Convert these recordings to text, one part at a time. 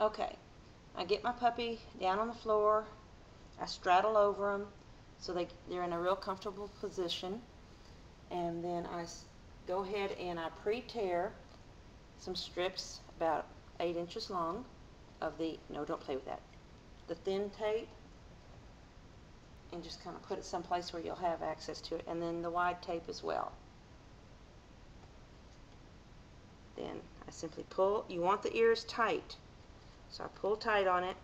Okay, I get my puppy down on the floor, I straddle over them so they're in a real comfortable position, and then I go ahead and I pre-tear some strips about 8 inches long of the, no, don't play with that, the thin tape, and just kind of put it someplace where you'll have access to it, and then the wide tape as well. Then I simply pull, you want the ears tight, so I pull tight on it,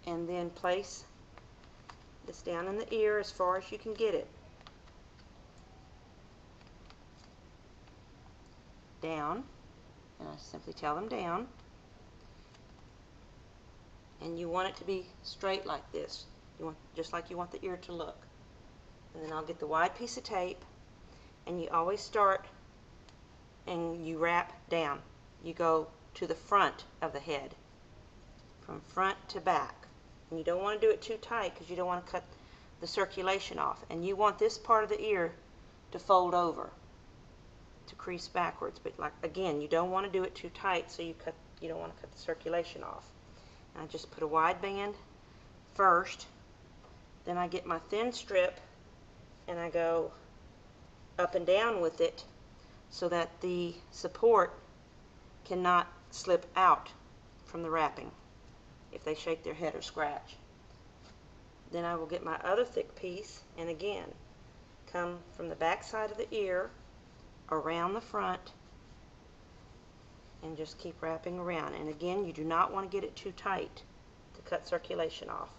and then place this down in the ear as far as you can get it. Down, and I simply tell them down. And you want it to be straight like this. You want, just like you want the ear to look. And then I'll get the wide piece of tape, and you always start and you wrap down. You go to the front of the head, from front to back. And you don't want to do it too tight because you don't want to cut the circulation off. And you want this part of the ear to fold over, to crease backwards. But like again, you don't want to do it too tight, so you don't want to cut the circulation off. And I just put a wide band first, then I get my thin strip and I go up and down with it so that the support cannot slip out from the wrapping if they shake their head or scratch. Then I will get my other thick piece and again come from the back side of the ear around the front and just keep wrapping around. And again, you do not want to get it too tight to cut circulation off.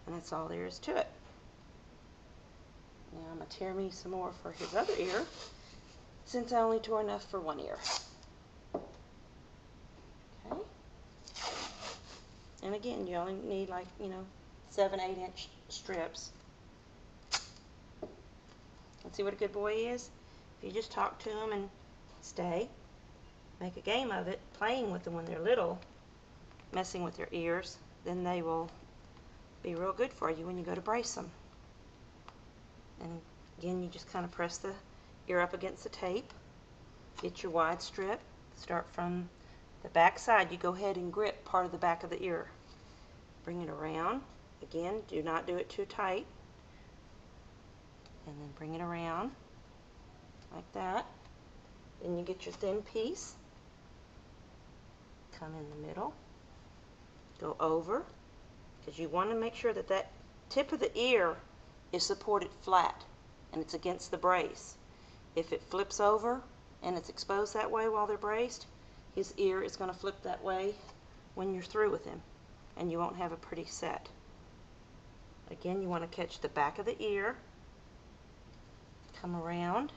And that's all there is to it. Now I'm going to tear me some more for his other ear, since I only tore enough for one ear. Okay. And again, you only need 7, 8 inch strips. Let's see what a good boy is. If you just talk to him and stay, make a game of it, playing with them when they're little, messing with their ears, then they will be real good for you when you go to brace them. And again, you just kind of press the ear up against the tape, get your wide strip, start from the back side. You go ahead and grip part of the back of the ear. Bring it around. Again, do not do it too tight. And then bring it around like that. Then you get your thin piece, come in the middle, go over, because you want to make sure that that tip of the ear is supported flat and it's against the brace. If it flips over and it's exposed that way while they're braced, his ear is going to flip that way when you're through with him, and you won't have a pretty set. Again, you want to catch the back of the ear, come around,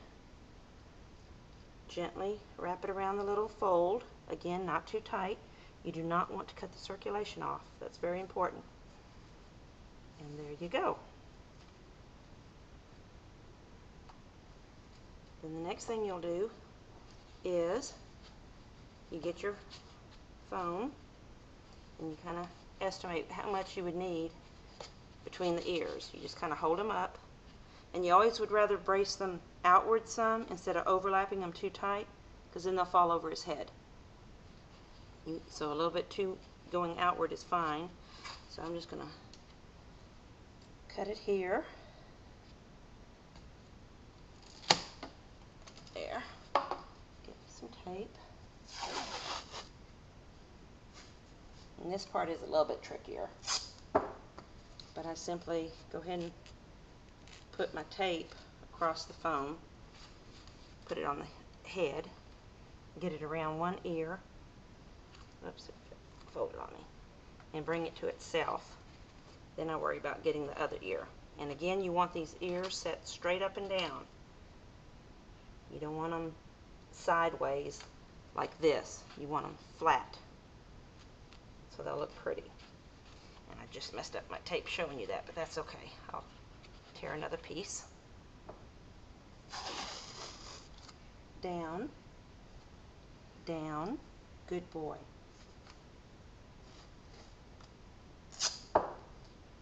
gently wrap it around the little fold. Again, not too tight. You do not want to cut the circulation off. That's very important. And there you go. Then the next thing you'll do is you get your foam and you kind of estimate how much you would need between the ears. You just kind of hold them up, and you always would rather brace them outward some instead of overlapping them too tight, because then they'll fall over his head. So a little bit too going outward is fine. So I'm just going to cut it here. There. Get some tape. And this part is a little bit trickier. But I simply go ahead and put my tape across the foam, put it on the head, get it around one ear, oops, it folded on me, and bring it to itself. Then I worry about getting the other ear. And again, you want these ears set straight up and down. You don't want them sideways like this. You want them flat, so they'll look pretty. And I just messed up my tape showing you that, but that's okay. I'll tear another piece. Down, down, good boy.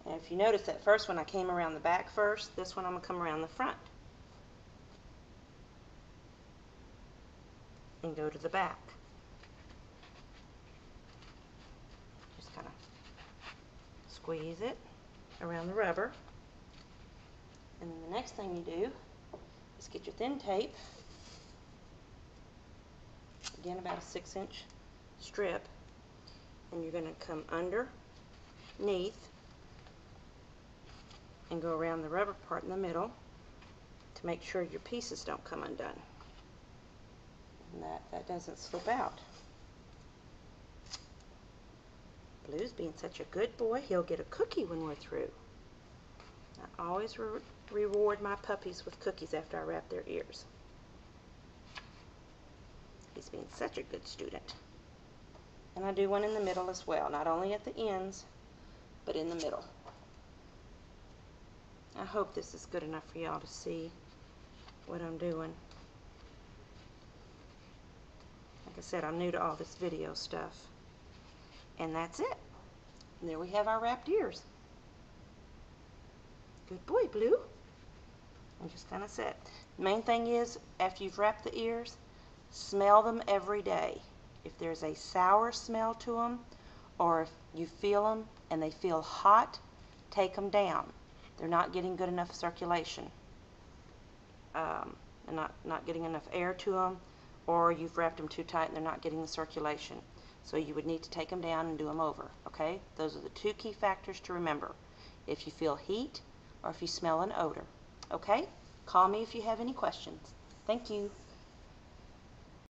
And if you notice that first one I came around the back first, this one I'm going to come around the front and go to the back. squeeze it around the rubber. And then the next thing you do is get your thin tape, again about a 6-inch strip, and you're going to come underneath and go around the rubber part in the middle to make sure your pieces don't come undone and that doesn't slip out. Blue's being such a good boy, he'll get a cookie when we're through. I always reward my puppies with cookies after I wrap their ears. He's being such a good student. And I do one in the middle as well, not only at the ends, but in the middle. I hope this is good enough for y'all to see what I'm doing. Like I said, I'm new to all this video stuff. And that's it. And there we have our wrapped ears. Good boy, Blue. And just kind of set. The main thing is, after you've wrapped the ears, smell them every day. If there's a sour smell to them, or if you feel them and they feel hot, take them down. They're not getting good enough circulation. And not getting enough air to them, or you've wrapped them too tight and they're not getting the circulation. So you would need to take them down and do them over, okay? Those are the two key factors to remember. If you feel heat or if you smell an odor, okay? Call me if you have any questions. Thank you.